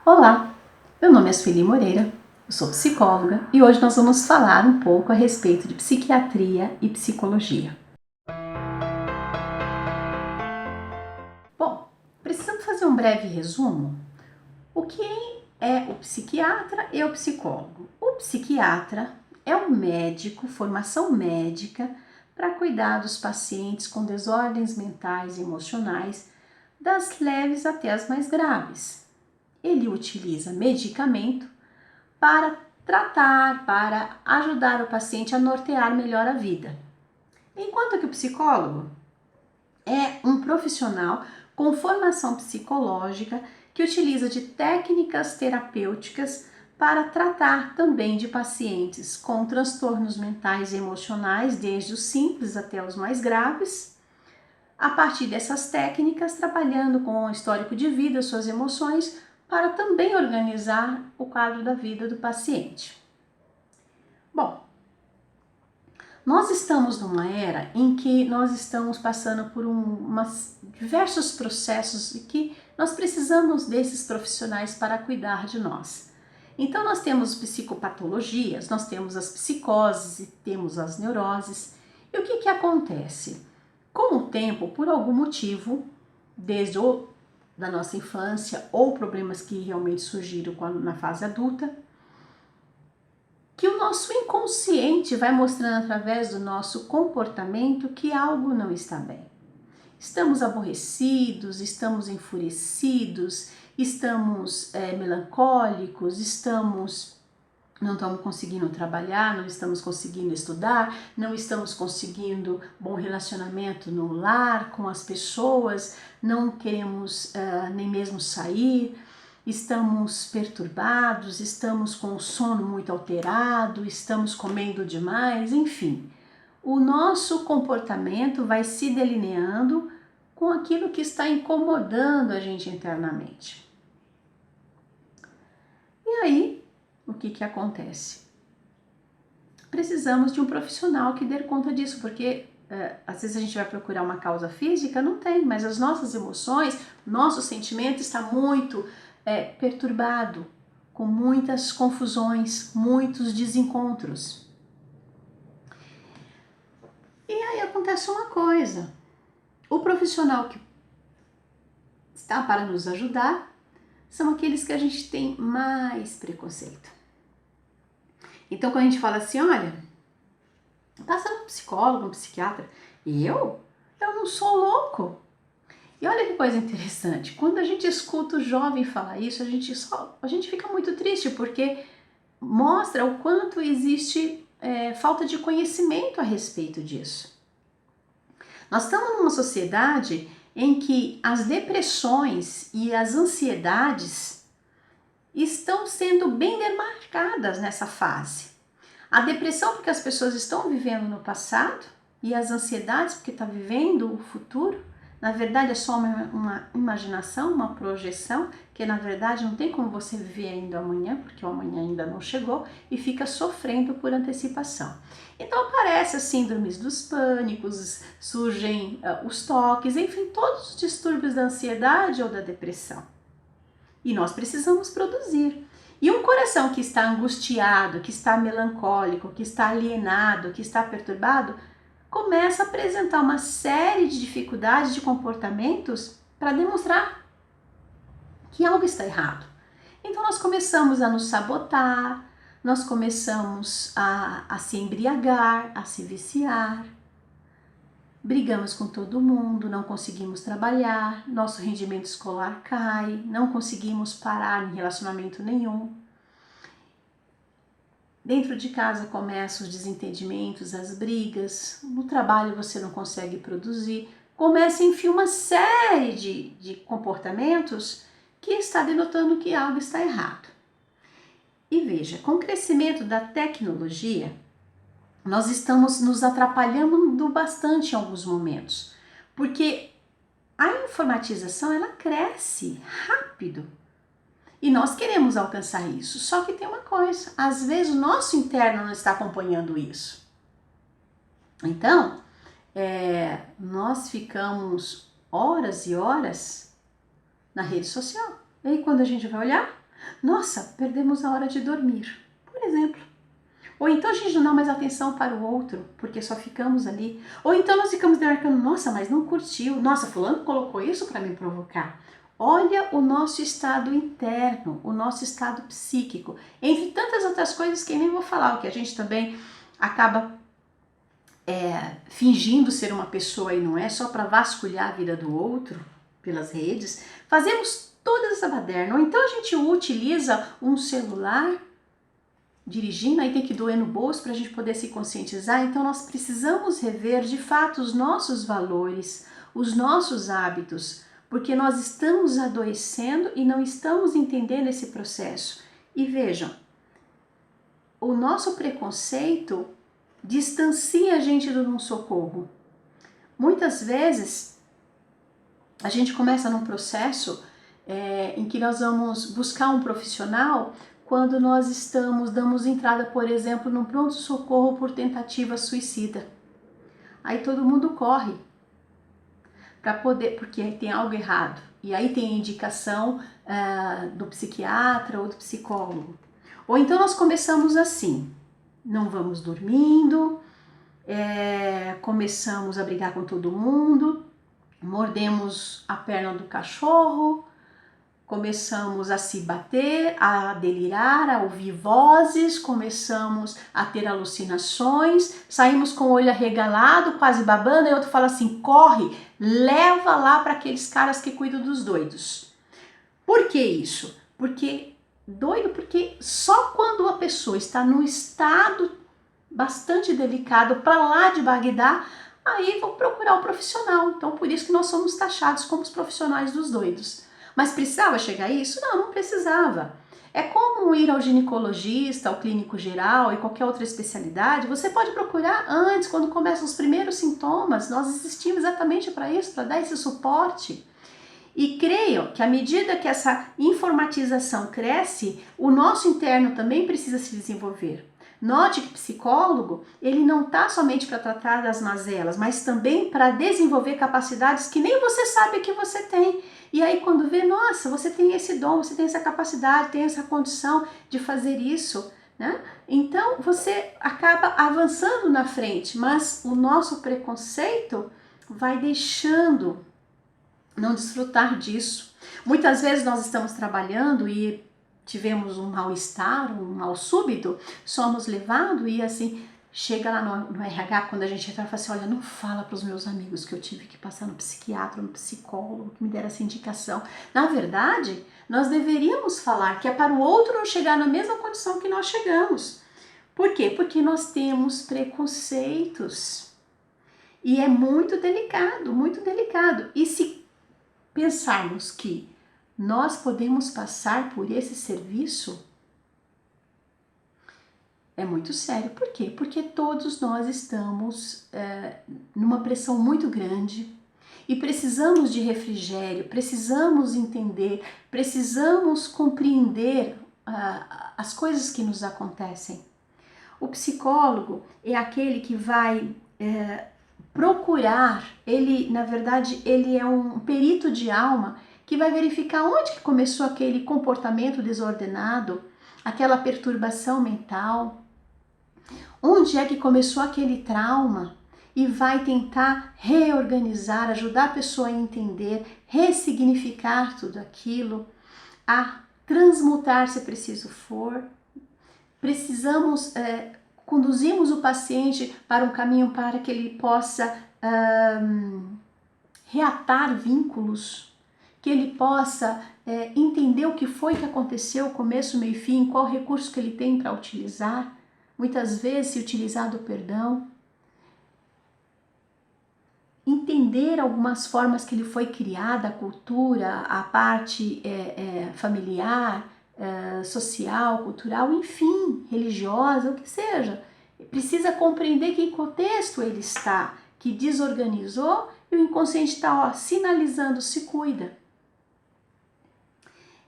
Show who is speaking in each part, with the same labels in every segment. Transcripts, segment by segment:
Speaker 1: Olá, meu nome é Sueli Moreira, eu sou psicóloga e hoje nós vamos falar um pouco a respeito de psiquiatria e psicologia. Bom, precisamos fazer um breve resumo. O que é o psiquiatra e o psicólogo? O psiquiatra é um médico, formação médica, para cuidar dos pacientes com desordens mentais e emocionais, das leves até as mais graves. Ele utiliza medicamento para tratar, para ajudar o paciente a nortear melhor a vida. Enquanto que o psicólogo é um profissional com formação psicológica que utiliza de técnicas terapêuticas para tratar também de pacientes com transtornos mentais e emocionais, desde os simples até os mais graves. A partir dessas técnicas, trabalhando com o histórico de vida, suas emoções, para também organizar o quadro da vida do paciente. Bom, nós estamos numa era em que nós estamos passando por diversos processos e que nós precisamos desses profissionais para cuidar de nós. Então nós temos psicopatologias, nós temos as psicoses e temos as neuroses. E o que acontece? Com o tempo, por algum motivo, desde da nossa infância ou problemas que realmente surgiram na fase adulta, que o nosso inconsciente vai mostrando através do nosso comportamento que algo não está bem. Estamos aborrecidos, estamos enfurecidos, estamos melancólicos, não estamos conseguindo trabalhar, não estamos conseguindo estudar, não estamos conseguindo bom relacionamento no lar com as pessoas, não queremos nem mesmo sair, estamos perturbados, estamos com o sono muito alterado, estamos comendo demais, enfim. O nosso comportamento vai se delineando com aquilo que está incomodando a gente internamente. E aí, o que acontece? Precisamos de um profissional que dê conta disso, porque às vezes a gente vai procurar uma causa física, não tem, mas as nossas emoções, nosso sentimento está muito perturbado, com muitas confusões, muitos desencontros. E aí acontece uma coisa, o profissional que está para nos ajudar são aqueles que a gente tem mais preconceito. Então, quando a gente fala assim, olha, passa no psicólogo, no psiquiatra, eu não sou louco. E olha que coisa interessante, quando a gente escuta o jovem falar isso, a gente fica muito triste, porque mostra o quanto existe falta de conhecimento a respeito disso. Nós estamos numa sociedade em que as depressões e as ansiedades estão sendo bem demarcadas nessa fase. A depressão porque as pessoas estão vivendo no passado e as ansiedades porque estão vivendo o futuro. Na verdade é só uma imaginação, uma projeção, que na verdade não tem como você viver ainda amanhã, porque o amanhã ainda não chegou, e fica sofrendo por antecipação. Então aparecem as síndromes dos pânicos, surgem os toques, enfim, todos os distúrbios da ansiedade ou da depressão. E nós precisamos produzir. E um coração que está angustiado, que está melancólico, que está alienado, que está perturbado, começa a apresentar uma série de dificuldades de comportamentos para demonstrar que algo está errado. Então nós começamos a nos sabotar, nós começamos a se embriagar, a se viciar, brigamos com todo mundo, não conseguimos trabalhar, nosso rendimento escolar cai, não conseguimos parar em relacionamento nenhum. Dentro de casa começam os desentendimentos, as brigas, no trabalho você não consegue produzir, começa enfim uma série de comportamentos que está denotando que algo está errado. E veja, com o crescimento da tecnologia, nós estamos nos atrapalhando bastante em alguns momentos, porque a informatização ela cresce rápido. E nós queremos alcançar isso, só que tem uma coisa, às vezes o nosso interno não está acompanhando isso. Então, nós ficamos horas e horas na rede social. E aí quando a gente vai olhar, Nossa, perdemos a hora de dormir, por exemplo. Ou então a gente não dá mais atenção para o outro, porque só ficamos ali. Ou então nós ficamos demarcando, nossa, mas não curtiu. Nossa, fulano colocou isso para me provocar. Olha o nosso estado interno, o nosso estado psíquico. Entre tantas outras coisas que nem vou falar, o que a gente também acaba fingindo ser uma pessoa e não é, só para vasculhar a vida do outro pelas redes. Fazemos toda essa baderna. Ou então a gente utiliza um celular dirigindo, aí tem que doer no bolso para a gente poder se conscientizar. Então nós precisamos rever de fato os nossos valores, os nossos hábitos, porque nós estamos adoecendo e não estamos entendendo esse processo. E vejam, o nosso preconceito distancia a gente do não socorro. Muitas vezes a gente começa num processo em que nós vamos buscar um profissional quando nós damos entrada, por exemplo, num pronto-socorro por tentativa suicida. Aí todo mundo corre para poder, porque tem algo errado. E aí tem a indicação do psiquiatra ou do psicólogo. Ou então nós começamos assim, não vamos dormindo, começamos a brigar com todo mundo, mordemos a perna do cachorro, começamos a se bater, a delirar, a ouvir vozes, começamos a ter alucinações, saímos com o olho arregalado, quase babando, e outro fala assim, corre, leva lá para aqueles caras que cuidam dos doidos. Por que isso? Porque só quando a pessoa está num estado bastante delicado para lá de Bagdá, aí vão procurar o profissional. Então por isso que nós somos taxados como os profissionais dos doidos. Mas precisava chegar a isso? Não, não precisava. É como ir ao ginecologista, ao clínico geral e qualquer outra especialidade. Você pode procurar antes, quando começam os primeiros sintomas. Nós existimos exatamente para isso, para dar esse suporte. E creio que à medida que essa informatização cresce, o nosso interno também precisa se desenvolver. Note que psicólogo, ele não está somente para tratar das mazelas, mas também para desenvolver capacidades que nem você sabe que você tem. E aí quando vê, nossa, você tem esse dom, você tem essa capacidade, tem essa condição de fazer isso, né? Então você acaba avançando na frente, mas o nosso preconceito vai deixando não desfrutar disso. Muitas vezes nós estamos trabalhando e tivemos um mal-estar, um mal súbito, somos levados e assim, chega lá no RH, quando a gente entra e fala assim, olha, não fala para os meus amigos que eu tive que passar no psiquiatra, no psicólogo, que me deram essa indicação. Na verdade, nós deveríamos falar que é para o outro não chegar na mesma condição que nós chegamos. Por quê? Porque nós temos preconceitos. E é muito delicado, muito delicado. E se pensarmos que nós podemos passar por esse serviço, é muito sério. Por quê? Porque todos nós estamos numa pressão muito grande e precisamos de refrigério, precisamos entender, precisamos compreender as coisas que nos acontecem. O psicólogo é aquele que vai procurar, ele, na verdade, ele é um perito de alma que vai verificar onde que começou aquele comportamento desordenado, aquela perturbação mental, onde é que começou aquele trauma e vai tentar reorganizar, ajudar a pessoa a entender, ressignificar tudo aquilo, a transmutar se preciso for. Precisamos conduzimos o paciente para um caminho para que ele possa reatar vínculos, que ele possa entender o que foi que aconteceu, começo, meio e fim, qual recurso que ele tem para utilizar. Muitas vezes se utilizar do perdão. Entender algumas formas que ele foi criada, a cultura, a parte familiar, social, cultural, enfim, religiosa, o que seja. Precisa compreender que em contexto ele está, que desorganizou e o inconsciente está sinalizando, se cuida.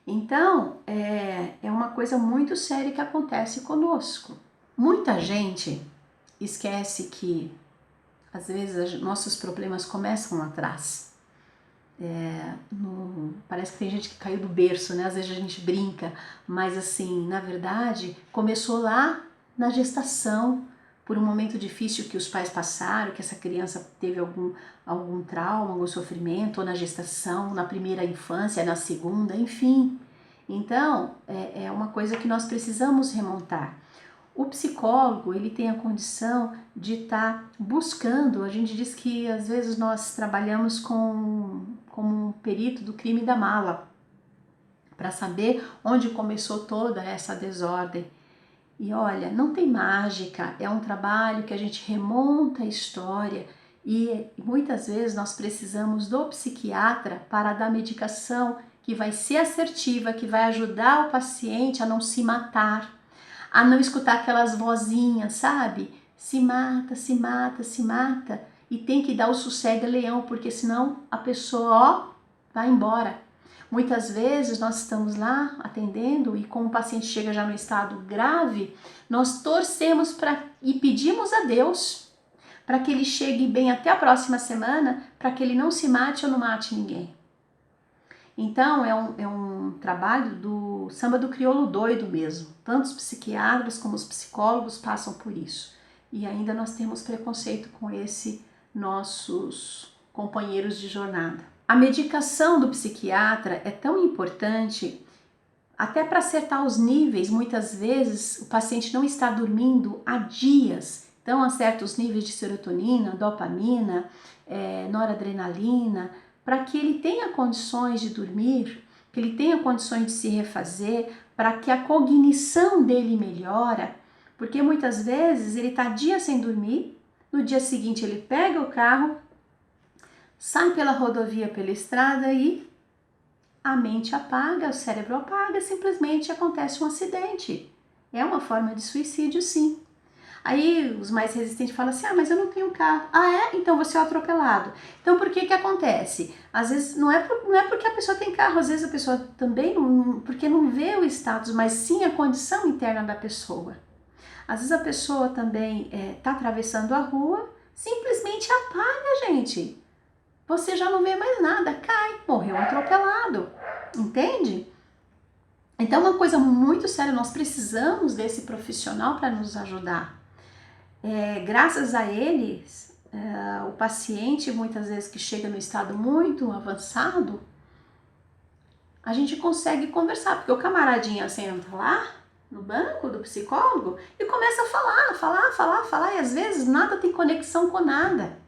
Speaker 1: Então, é uma coisa muito séria que acontece conosco. Muita gente esquece que, às vezes, nossos problemas começam lá atrás. Parece que tem gente que caiu do berço, né? Às vezes a gente brinca, mas assim, na verdade, começou lá na gestação, por um momento difícil que os pais passaram, que essa criança teve algum trauma, algum sofrimento, ou na gestação, na primeira infância, na segunda, enfim. Então, é uma coisa que nós precisamos remontar. O psicólogo, ele tem a condição de estar buscando, a gente diz que às vezes nós trabalhamos como um perito do crime da mala, para saber onde começou toda essa desordem. E olha, não tem mágica, é um trabalho que a gente remonta a história e muitas vezes nós precisamos do psiquiatra para dar medicação que vai ser assertiva, que vai ajudar o paciente a não se matar, a não escutar aquelas vozinhas, sabe? Se mata, se mata, se mata. E tem que dar o sossega-leão, porque senão a pessoa, ó, vai embora. Muitas vezes nós estamos lá atendendo e como o paciente chega já no estado grave, nós torcemos e pedimos a Deus para que ele chegue bem até a próxima semana, para que ele não se mate ou não mate ninguém. Então é um trabalho do samba do crioulo doido mesmo. Tanto os psiquiatras como os psicólogos passam por isso. E ainda nós temos preconceito com nossos companheiros de jornada. A medicação do psiquiatra é tão importante, até para acertar os níveis. Muitas vezes o paciente não está dormindo há dias, então acerta os níveis de serotonina, dopamina, noradrenalina, para que ele tenha condições de dormir, que ele tenha condições de se refazer, para que a cognição dele melhora, porque muitas vezes ele está dias sem dormir, no dia seguinte ele pega o carro, sai pela rodovia, pela estrada e a mente apaga, o cérebro apaga, simplesmente acontece um acidente. É uma forma de suicídio, sim. Aí os mais resistentes falam assim, mas eu não tenho carro. Ah, é? Então você é atropelado. Então por que acontece? Às vezes não é porque a pessoa tem carro, às vezes a pessoa também porque não vê o status, mas sim a condição interna da pessoa. Às vezes a pessoa também está atravessando a rua, simplesmente apaga, gente. Você já não vê mais nada, cai, morreu atropelado, entende? Então é uma coisa muito séria, nós precisamos desse profissional para nos ajudar. Graças a eles, o paciente muitas vezes que chega no estado muito avançado, a gente consegue conversar, porque o camaradinha senta lá no banco do psicólogo e começa a falar, e às vezes nada tem conexão com nada.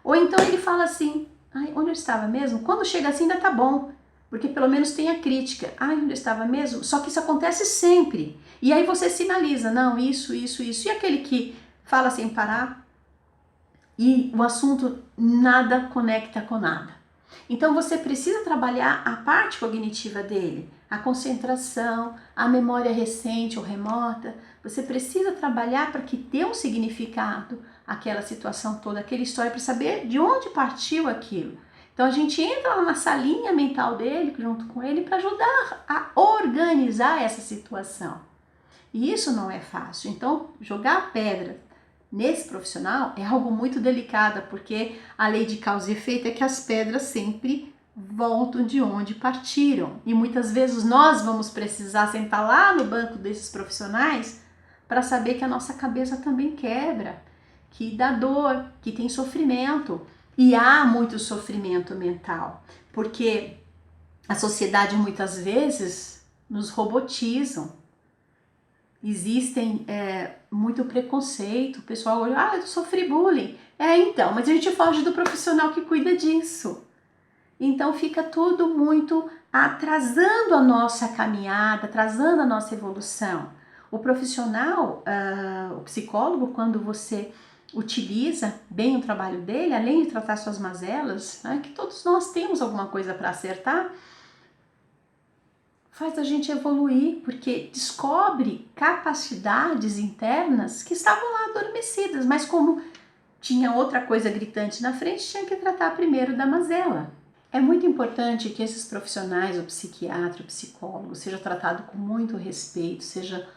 Speaker 1: Ou então ele fala assim, onde eu estava mesmo? Quando chega assim ainda tá bom, porque pelo menos tem a crítica. Onde eu estava mesmo? Só que isso acontece sempre. E aí você sinaliza, não, isso. E aquele que fala sem parar e o assunto nada conecta com nada. Então você precisa trabalhar a parte cognitiva dele, a concentração, a memória recente ou remota. Você precisa trabalhar para que dê um significado àquela situação toda, aquela história, para saber de onde partiu aquilo. Então a gente entra lá na salinha mental dele, junto com ele, para ajudar a organizar essa situação. E isso não é fácil. Então jogar a pedra nesse profissional é algo muito delicado, porque a lei de causa e efeito é que as pedras sempre voltam de onde partiram. E muitas vezes nós vamos precisar sentar lá no banco desses profissionais para saber que a nossa cabeça também quebra, que dá dor, que tem sofrimento. E há muito sofrimento mental, porque a sociedade muitas vezes nos robotizam. Existem muito preconceito, o pessoal olha, eu sofri bullying. Então, mas a gente foge do profissional que cuida disso. Então fica tudo muito atrasando a nossa caminhada, atrasando a nossa evolução. O profissional, o psicólogo, quando você utiliza bem o trabalho dele, além de tratar suas mazelas, que todos nós temos alguma coisa para acertar, faz a gente evoluir, porque descobre capacidades internas que estavam lá adormecidas, mas como tinha outra coisa gritante na frente, tinha que tratar primeiro da mazela. É muito importante que esses profissionais, o psiquiatra, o psicólogo, seja tratado com muito respeito, seja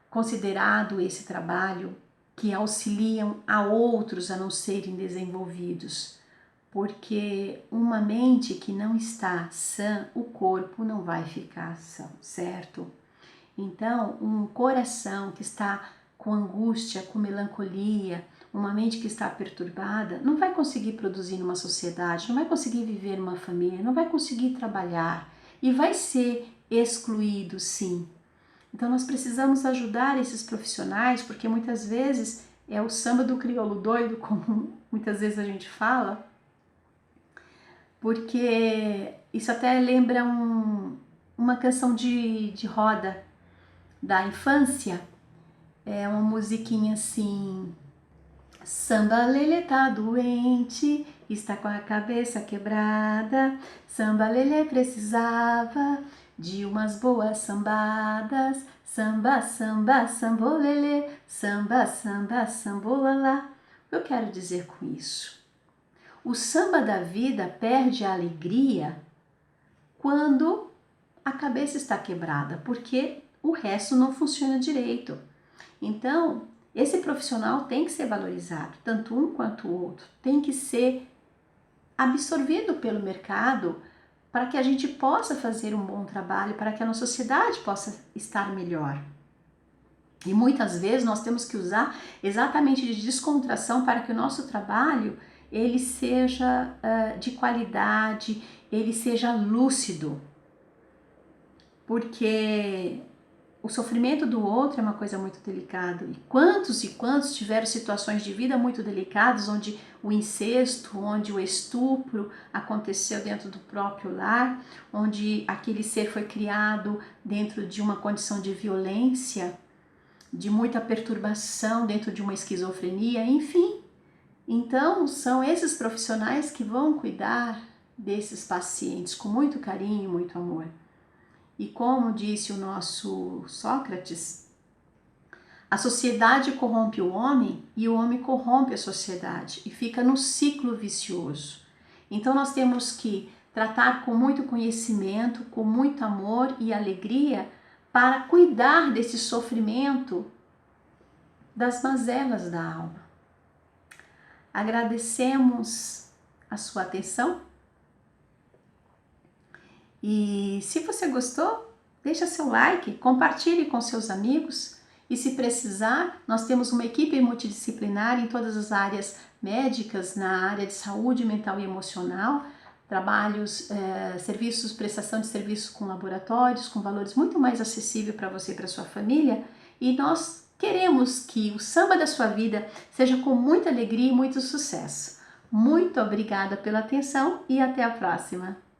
Speaker 1: considerado esse trabalho que auxiliam a outros a não serem desenvolvidos. porque uma mente que não está sã, o corpo não vai ficar são, certo? Então, um coração que está com angústia, com melancolia, uma mente que está perturbada, não vai conseguir produzir numa sociedade, não vai conseguir viver numa família, não vai conseguir trabalhar e vai ser excluído, sim. Então, nós precisamos ajudar esses profissionais, porque muitas vezes é o samba do crioulo doido, como muitas vezes a gente fala, porque isso até lembra uma canção de roda da infância. É uma musiquinha assim: samba lelê tá doente, está com a cabeça quebrada. Samba lelê precisava de umas boas sambadas. Samba, samba, sambolelê, samba, samba, sambolalá. O que eu quero dizer com isso? O samba da vida perde a alegria quando a cabeça está quebrada, porque o resto não funciona direito. Então, esse profissional tem que ser valorizado, tanto um quanto o outro, tem que ser absorvido pelo mercado para que a gente possa fazer um bom trabalho, para que a nossa sociedade possa estar melhor. E muitas vezes nós temos que usar exatamente de descontração para que o nosso trabalho ele seja de qualidade, ele seja lúcido, porque o sofrimento do outro é uma coisa muito delicada. E quantos tiveram situações de vida muito delicadas, onde o incesto, onde o estupro aconteceu dentro do próprio lar, onde aquele ser foi criado dentro de uma condição de violência, de muita perturbação, dentro de uma esquizofrenia, enfim. Então, são esses profissionais que vão cuidar desses pacientes com muito carinho e muito amor. E como disse o nosso Sócrates, a sociedade corrompe o homem e o homem corrompe a sociedade e fica num ciclo vicioso. Então nós temos que tratar com muito conhecimento, com muito amor e alegria para cuidar desse sofrimento das mazelas da alma. Agradecemos a sua atenção. E se você gostou, deixa seu like, compartilhe com seus amigos e se precisar, nós temos uma equipe multidisciplinar em todas as áreas médicas, na área de saúde mental e emocional, trabalhos, serviços, prestação de serviços com laboratórios, com valores muito mais acessíveis para você e para sua família, e nós queremos que o samba da sua vida seja com muita alegria e muito sucesso. Muito obrigada pela atenção e até a próxima!